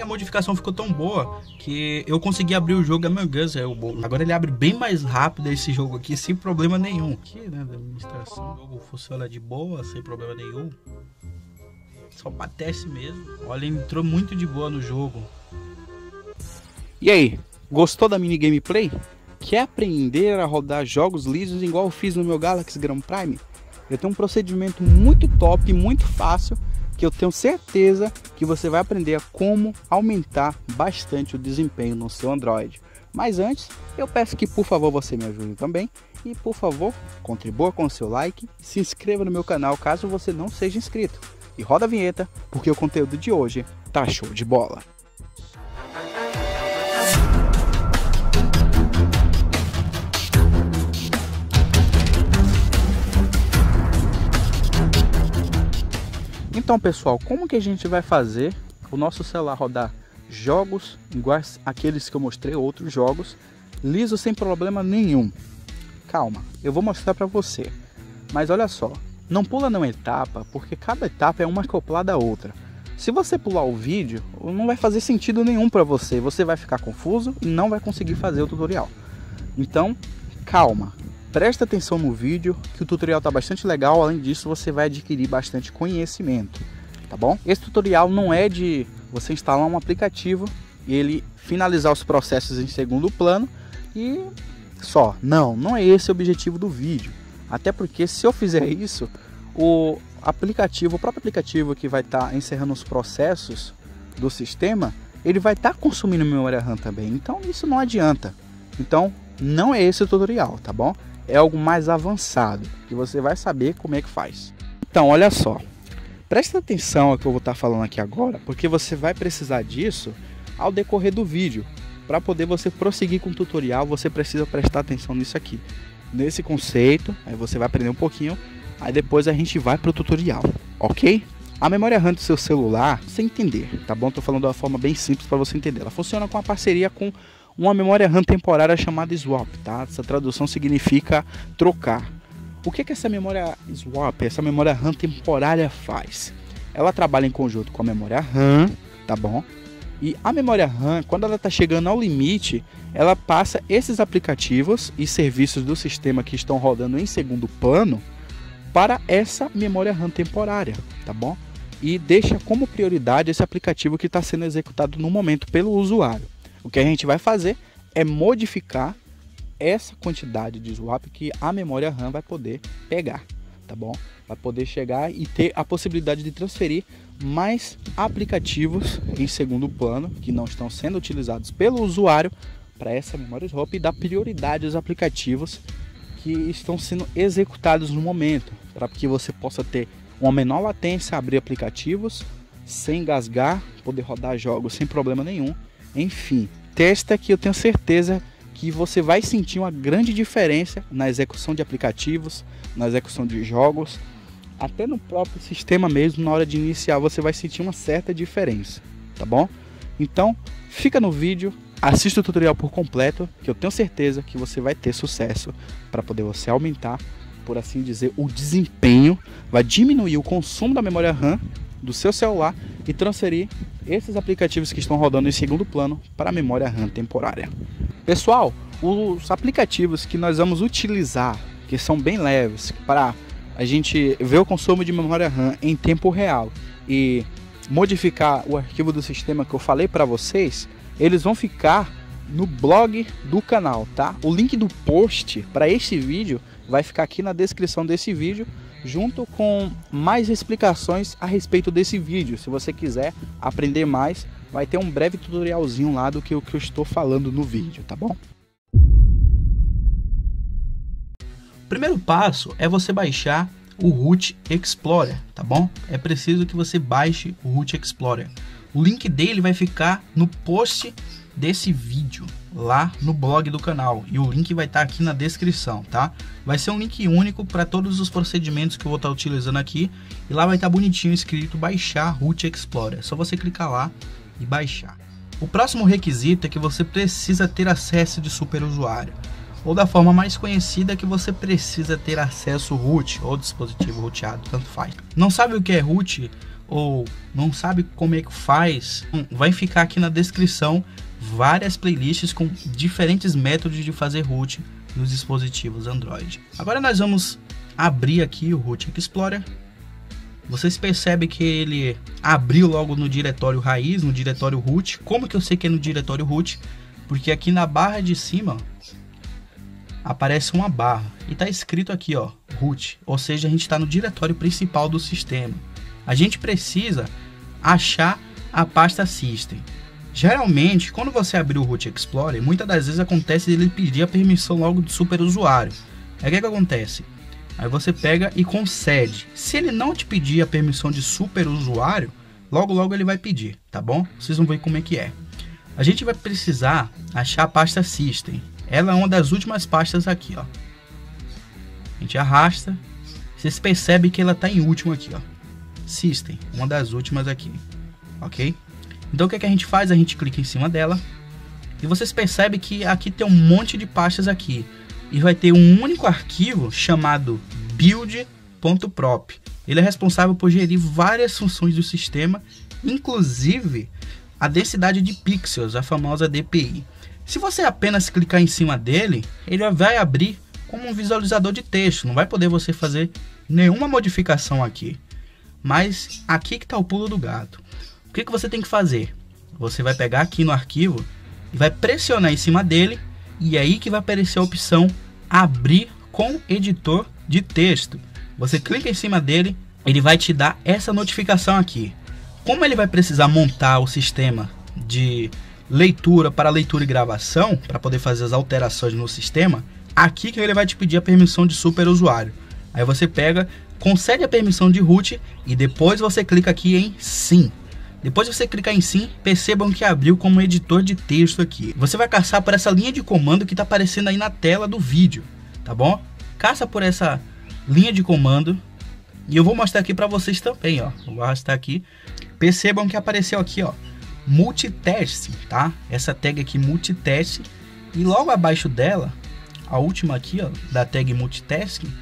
que a modificação ficou tão boa que eu consegui abrir o jogo Among Us. Agora ele abre bem mais rápido esse jogo aqui, sem problema nenhum. Aqui, né, da administração, o jogo funciona de boa, sem problema nenhum. Só batece mesmo. Olha, ele entrou muito de boa no jogo. E aí, gostou da mini gameplay? Quer aprender a rodar jogos lisos igual eu fiz no meu Galaxy Grand Prime? Eu tenho um procedimento muito top, muito fácil, que eu tenho certeza que você vai aprender a como aumentar bastante o desempenho no seu Android. Mas antes, eu peço que por favor você me ajude também e por favor contribua com o seu like e se inscreva no meu canal caso você não seja inscrito. E roda a vinheta porque o conteúdo de hoje tá show de bola. Então pessoal, como que a gente vai fazer o nosso celular rodar jogos iguais àqueles que eu mostrei, outros jogos, liso sem problema nenhum? Calma, eu vou mostrar para você. Mas olha só, não pula numa etapa, porque cada etapa é uma acoplada à outra. Se você pular o vídeo, não vai fazer sentido nenhum para você. Você vai ficar confuso e não vai conseguir fazer o tutorial. Então, calma. Presta atenção no vídeo, que o tutorial está bastante legal. Além disso, você vai adquirir bastante conhecimento, tá bom? Esse tutorial não é de você instalar um aplicativo e ele finalizar os processos em segundo plano e só. Não é esse o objetivo do vídeo. Até porque se eu fizer isso, o próprio aplicativo que vai estar encerrando os processos do sistema, ele vai estar consumindo memória RAM também. Então isso não adianta. Então não é esse o tutorial, tá bom? É algo mais avançado, que você vai saber como é que faz. Então, olha só. Presta atenção ao que eu vou estar falando aqui agora, porque você vai precisar disso ao decorrer do vídeo. Para poder você prosseguir com o tutorial, você precisa prestar atenção nisso aqui. Nesse conceito, aí você vai aprender um pouquinho, aí depois a gente vai para o tutorial, ok? A memória RAM do seu celular, você entender, tá bom? Tô falando de uma forma bem simples para você entender. Ela funciona com a parceria com uma memória RAM temporária chamada swap, tá? Essa tradução significa trocar. O que essa memória swap, essa memória RAM temporária faz? Ela trabalha em conjunto com a memória RAM, tá bom? E a memória RAM, quando ela está chegando ao limite, ela passa esses aplicativos e serviços do sistema que estão rodando em segundo plano para essa memória RAM temporária, tá bom? E deixa como prioridade esse aplicativo que está sendo executado no momento pelo usuário. O que a gente vai fazer é modificar essa quantidade de swap que a memória RAM vai poder pegar, tá bom? Vai poder chegar e ter a possibilidade de transferir mais aplicativos em segundo plano que não estão sendo utilizados pelo usuário para essa memória swap e dar prioridade aos aplicativos que estão sendo executados no momento, para que você possa ter uma menor latência, abrir aplicativos sem engasgar, poder rodar jogos sem problema nenhum. Enfim, testa que eu tenho certeza que você vai sentir uma grande diferença na execução de aplicativos, na execução de jogos, até no próprio sistema mesmo. Na hora de iniciar você vai sentir uma certa diferença, tá bom? Então fica no vídeo, assista o tutorial por completo, que eu tenho certeza que você vai ter sucesso para poder você aumentar, por assim dizer, o desempenho, vai diminuir o consumo da memória RAM do seu celular e transferir esses aplicativos que estão rodando em segundo plano para a memória RAM temporária. Pessoal, os aplicativos que nós vamos utilizar, que são bem leves, para a gente ver o consumo de memória RAM em tempo real e modificar o arquivo do sistema que eu falei para vocês, eles vão ficar no blog do canal, tá? O link do post para este vídeo vai ficar aqui na descrição desse vídeo, junto com mais explicações a respeito desse vídeo. Se você quiser aprender mais, vai ter um breve tutorialzinho lá do que eu estou falando no vídeo, tá bom? O primeiro passo é você baixar o Root Explorer, tá bom? É preciso que você baixe o Root Explorer. O link dele vai ficar no post desse vídeo, lá no blog do canal, e o link vai estar aqui na descrição, tá? Vai ser um link único para todos os procedimentos que eu vou estar utilizando aqui, e lá vai estar bonitinho escrito baixar Root Explorer. É só você clicar lá e baixar. O próximo requisito é que você precisa ter acesso de superusuário, ou da forma mais conhecida, que você precisa ter acesso root ou dispositivo roteado, tanto faz. Não sabe o que é root ou não sabe como é que faz, vai ficar aqui na descrição várias playlists com diferentes métodos de fazer root nos dispositivos Android. Agora nós vamos abrir aqui o Root Explorer. Vocês percebem que ele abriu logo no diretório raiz, no diretório root. Como que eu sei que é no diretório root? Porque aqui na barra de cima aparece uma barra e está escrito aqui, ó, root, ou seja, a gente está no diretório principal do sistema. A gente precisa achar a pasta system. Geralmente, quando você abrir o Root Explorer, muitas das vezes acontece ele pedir a permissão logo do superusuário. Aí o que acontece? Aí você pega e concede. Se ele não te pedir a permissão de superusuário, logo ele vai pedir, tá bom? Vocês vão ver como é que é. A gente vai precisar achar a pasta system. Ela é uma das últimas pastas aqui, ó. A gente arrasta. Vocês percebem que ela está em último aqui, ó. System, uma das últimas aqui, ok? Então o que é que a gente faz? A gente clica em cima dela e vocês percebem que aqui tem um monte de pastas aqui e vai ter um único arquivo chamado build.prop. Ele é responsável por gerir várias funções do sistema, inclusive a densidade de pixels, a famosa DPI. Se você apenas clicar em cima dele, ele vai abrir como um visualizador de texto, não vai poder você fazer nenhuma modificação aqui. Mas aqui que está o pulo do gato. O que você tem que fazer? Você vai pegar aqui no arquivo e vai pressionar em cima dele e é aí que vai aparecer a opção abrir com editor de texto. Você clica em cima dele, ele vai te dar essa notificação aqui. Como ele vai precisar montar o sistema de leitura para leitura e gravação, para poder fazer as alterações no sistema, aqui que ele vai te pedir a permissão de superusuário. Aí você pega, concede a permissão de root e depois você clica aqui em sim. Depois de você clicar em sim, percebam que abriu como editor de texto aqui. Você vai caçar por essa linha de comando que está aparecendo aí na tela do vídeo, tá bom? Caça por essa linha de comando e eu vou mostrar aqui para vocês também, ó. Eu vou arrastar aqui. Percebam que apareceu aqui, ó, multitest, tá? Essa tag aqui, multitest, e logo abaixo dela, a última aqui, ó, da tag multitasking,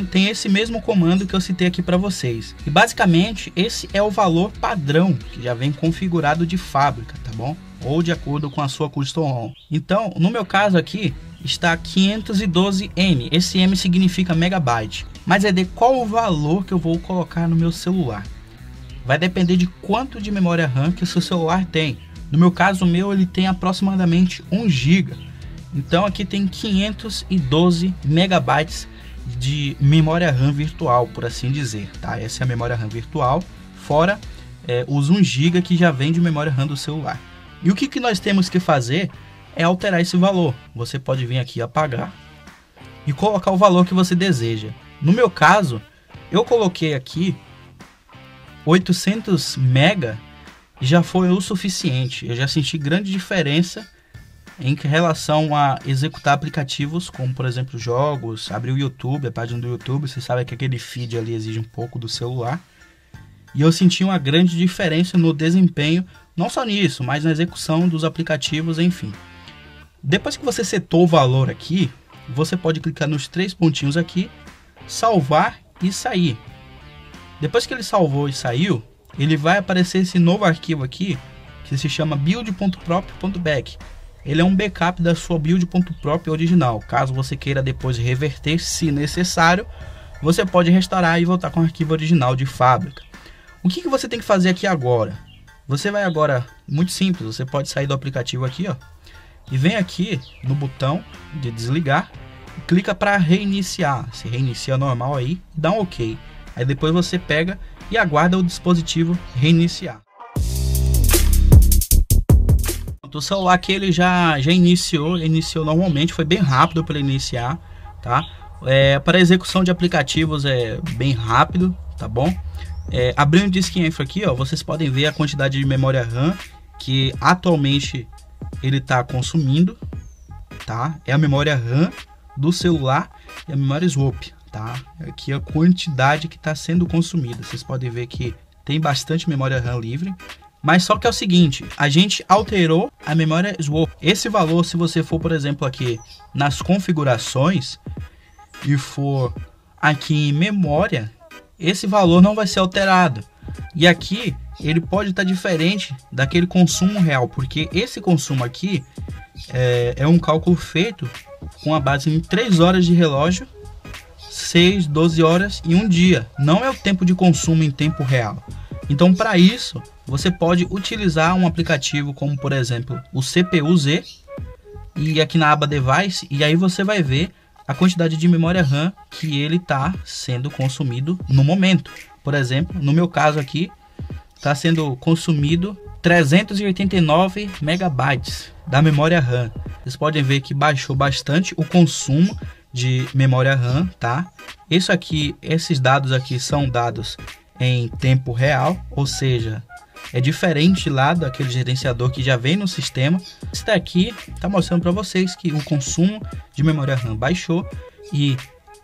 tem esse mesmo comando que eu citei aqui para vocês. E basicamente esse é o valor padrão que já vem configurado de fábrica, tá bom? Ou de acordo com a sua custom ROM. Então, no meu caso aqui está 512 M. Esse M significa megabyte. Mas é de qual o valor que eu vou colocar no meu celular? Vai depender de quanto de memória RAM que o seu celular tem. No meu caso, ele tem aproximadamente 1 GB. Então aqui tem 512 megabytes de memória RAM virtual, por assim dizer, tá? Essa é a memória RAM virtual, fora os 1 GB que já vem de memória RAM do celular. E o que nós temos que fazer é alterar esse valor. Você pode vir aqui apagar e colocar o valor que você deseja. No meu caso, eu coloquei aqui 800 MB e já foi o suficiente. Eu já senti grande diferença em relação a executar aplicativos como, por exemplo, jogos, abrir o YouTube, a página do YouTube. Você sabe que aquele feed ali exige um pouco do celular. E eu senti uma grande diferença no desempenho, não só nisso, mas na execução dos aplicativos, enfim. Depois que você setou o valor aqui, você pode clicar nos 3 pontinhos aqui, salvar e sair. Depois que ele salvou e saiu, ele vai aparecer esse novo arquivo aqui, que se chama build.prop.back. Ele é um backup da sua build.prop original. Caso você queira depois reverter, se necessário, você pode restaurar e voltar com o arquivo original de fábrica. O que você tem que fazer aqui agora? Você vai agora, muito simples, você pode sair do aplicativo aqui, ó, e vem aqui no botão de desligar, e clica para reiniciar. Se reinicia normal aí, dá um OK. Aí depois você pega e aguarda o dispositivo reiniciar. O celular aqui ele já iniciou normalmente, foi bem rápido para iniciar, tá? Para execução de aplicativos é bem rápido, tá bom? Abrindo o Disk Info aqui, ó, vocês podem ver a quantidade de memória RAM que atualmente ele está consumindo, tá? É a memória RAM do celular e a memória swap, tá? Aqui a quantidade que está sendo consumida. Vocês podem ver que tem bastante memória RAM livre. Mas só que é o seguinte, a gente alterou a memória swap. Esse valor, se você for, por exemplo, aqui nas configurações e for aqui em memória, esse valor não vai ser alterado. E aqui ele pode estar diferente daquele consumo real, porque esse consumo aqui é um cálculo feito com a base em 3 horas de relógio, 6, 12 horas e 1 dia. Não é o tempo de consumo em tempo real. Então, para isso, você pode utilizar um aplicativo como, por exemplo, o CPU-Z, e aqui na aba Device, e aí você vai ver a quantidade de memória RAM que ele está sendo consumido no momento. Por exemplo, no meu caso aqui, está sendo consumido 389 megabytes da memória RAM. Vocês podem ver que baixou bastante o consumo de memória RAM, tá? Isso aqui, esses dados aqui são dados em tempo real, ou seja, é diferente lá daquele gerenciador que já vem no sistema. Esse daqui está mostrando para vocês que o consumo de memória RAM baixou e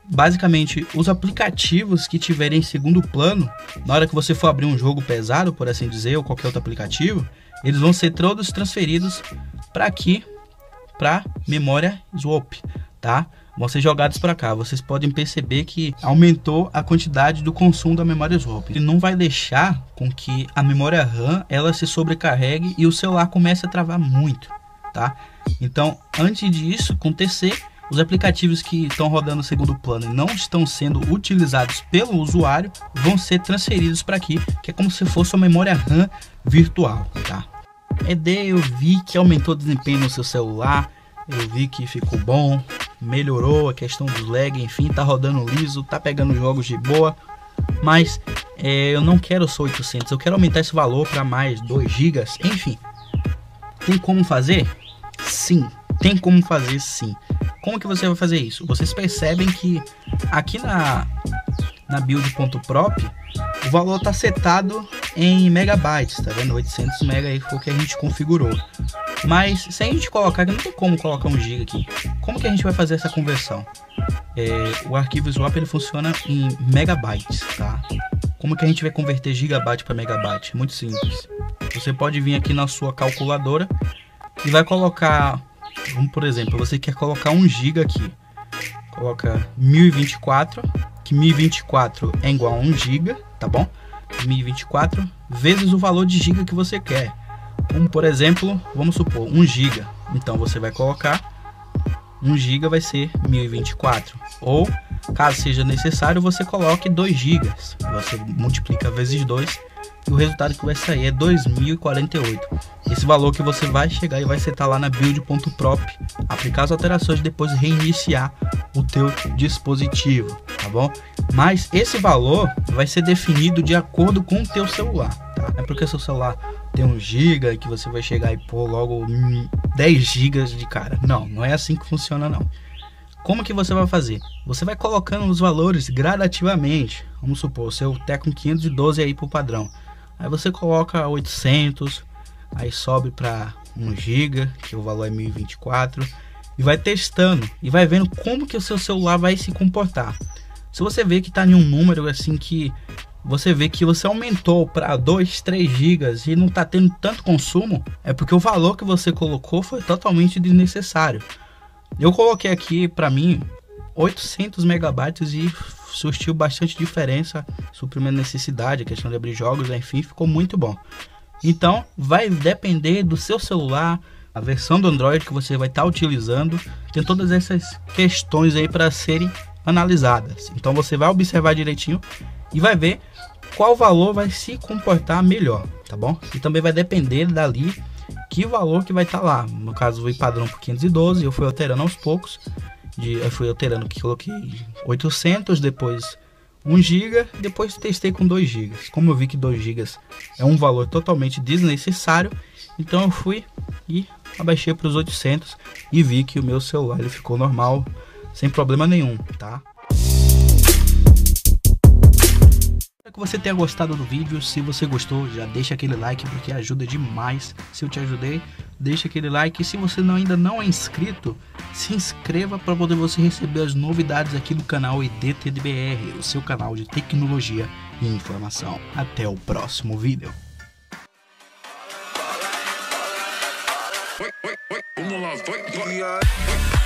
basicamente os aplicativos que tiverem em segundo plano, na hora que você for abrir um jogo pesado, por assim dizer, ou qualquer outro aplicativo, eles vão ser todos transferidos para aqui, para memória swap, tá? Vão ser jogados para cá. Vocês podem perceber que aumentou a quantidade do consumo da memória swap. Ele não vai deixar com que a memória RAM ela se sobrecarregue e o celular comece a travar muito, tá? Então, antes disso acontecer, os aplicativos que estão rodando no segundo plano e não estão sendo utilizados pelo usuário vão ser transferidos para aqui, que é como se fosse uma memória RAM virtual, tá? Eu vi que aumentou o desempenho no seu celular, eu vi que ficou bom, melhorou a questão do lag, enfim, tá rodando liso, tá pegando jogos de boa, mas eu não quero só 800, eu quero aumentar esse valor para mais 2 GB, enfim. Tem como fazer? Sim, tem como fazer sim. Como que você vai fazer isso? Vocês percebem que aqui na build.prop o valor está setado em megabytes, tá vendo? 800 MB aí foi o que a gente configurou. Mas se a gente colocar aqui, não tem como colocar 1 GB aqui. Como que a gente vai fazer essa conversão? O arquivo swap ele funciona em megabytes, tá? Como que a gente vai converter gigabyte para megabyte? Muito simples. Você pode vir aqui na sua calculadora e vai colocar, por exemplo, você quer colocar 1 GB aqui. Coloca 1024, que 1024 é igual a 1 GB, tá bom? 1024 vezes o valor de giga que você quer. Como por exemplo, vamos supor 1 GB. Então você vai colocar 1 GB vai ser 1024. Ou caso seja necessário, você coloque 2 GB. Você multiplica vezes 2 e o resultado que vai sair é 2048. Esse valor que você vai chegar e vai setar lá na build.prop, aplicar as alterações e depois reiniciar o teu dispositivo, tá bom? Mas esse valor vai ser definido de acordo com o teu celular, tá? É porque seu celular tem 1 GB que você vai chegar e pôr logo 10 GB de cara. Não é assim que funciona não. Como que você vai fazer? Você vai colocando os valores gradativamente. Vamos supor, o seu Tecno 512 aí pro padrão. Aí você coloca 800, aí sobe para 1 GB, que o valor é 1024, e vai testando e vai vendo como que o seu celular vai se comportar. Se você vê que está em um número assim que você vê que você aumentou para 2, 3 GB e não está tendo tanto consumo, é porque o valor que você colocou foi totalmente desnecessário. Eu coloquei aqui para mim 800 megabytes e surtiu bastante diferença, supriu minha necessidade, a questão de abrir jogos, enfim, ficou muito bom. Então vai depender do seu celular, a versão do Android que você vai estar utilizando, tem todas essas questões aí para serem analisadas. Então você vai observar direitinho e vai ver qual valor vai se comportar melhor, tá bom? E também vai depender dali que valor que vai estar lá. No caso, foi padrão por 512, eu fui alterando aos poucos. Eu fui alterando que coloquei 800, depois 1 GB, depois testei com 2 GB. Como eu vi que 2 GB é um valor totalmente desnecessário, então eu fui e abaixei para os 800 e vi que o meu celular ele ficou normal, sem problema nenhum, tá? Espero que você tenha gostado do vídeo. Se você gostou, já deixa aquele like porque ajuda demais. Se eu te ajudei, deixa aquele like. E se você ainda não é inscrito, se inscreva para poder você receber as novidades aqui do canal IDTDBR, o seu canal de tecnologia e informação. Até o próximo vídeo. Vamos lá, vai.